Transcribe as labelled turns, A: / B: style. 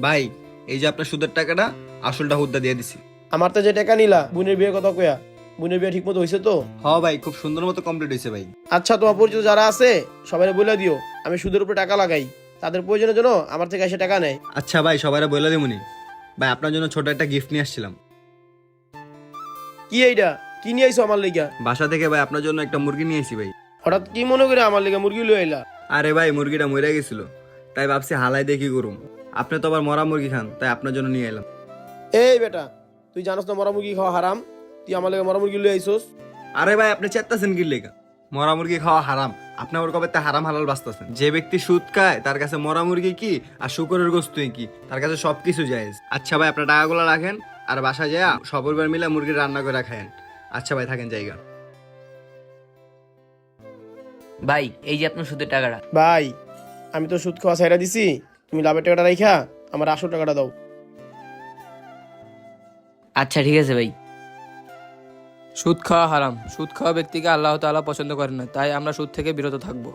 A: ভাই এই যে আপনার সুদের টাকাটা আসলটা হুদ্দা দিয়ে দিছি।
B: আমার তো যে টাকা নিলা বোনের বিয়ে কথা কয়া, বোনের বিয়ে ঠিক মতো হয়েছে তো?
A: হ ভাই খুব সুন্দর মতো কমপ্লিট হয়েছে ভাই।
B: আচ্ছা, তোমার পরিচিত যারা আছে সবাই বলে দিও আমি সুদের উপরে টাকা লাগাই, তাদের প্রয়োজনের জন্য আমার থেকে এসে টাকা নেয়।
A: আচ্ছা ভাই সবাইরা বলে দেবনি। ভাই আপনার জন্য ছোট একটা গিফট নিয়ে আসছিলাম
B: কি এইটা? কি নিয়ে আইছো আমার লিগা?
A: বাসা থেকে। ভাই আপনার জন্য একটা মুরগি নিয়ে এসেছি ভাই।
B: হঠাৎ কি মনে করে আমার লিগা মুরগি লয়ে আইলা?
A: আরে ভাই মুরগিটা মরে গেছিল, তাই ভাবছি হালাই দেখি করুম। আপনি তো আবার মরা মুরগি খান, তাই আপনার জন্য নিয়ে এলাম।
B: এই বেটা, তুই জানোস না মরা মুরগি খাওয়া হারাম? তুই আমার লিগা মরা মুরগি লয়ে আইছোস?
A: আরে ভাই আপনি চেত্তাছেন কি লেগা? মরা মুরগি খাওয়া হারাম? আপনি ওর কবে তা হারাম হালাল বাঁচতেছেন। যে ব্যক্তি সুদ খায় তার কাছে মরা মুরগি কি আর শুকরের গোস্তুই কি, তার কাছে সবকিছু জায়েজ। আচ্ছা ভাই আপনার টাকাগুলো রাখেন, আর বাসায় যায় সপরিবার মিলে মুরগি রান্না করে খায়েন। আচ্ছা ভাই থাকেন জায়গা।
C: ভাই এই যে আপনার সুদের টাকাটা।
B: ভাই আমি তো সুদ খাওয়া ছাইরা দিছি, তুমি লাভের টাকাটা রাইখা আমার আসল টাকাটা দাও।
C: আচ্ছা ঠিক আছে ভাই।
D: সুদ খাওয়া হারাম। সুদ খাওয়া ব্যক্তিকে আল্লাহ তাআলা পছন্দ করেন না, তাই আমরা সুদ থেকে বিরত থাকবো।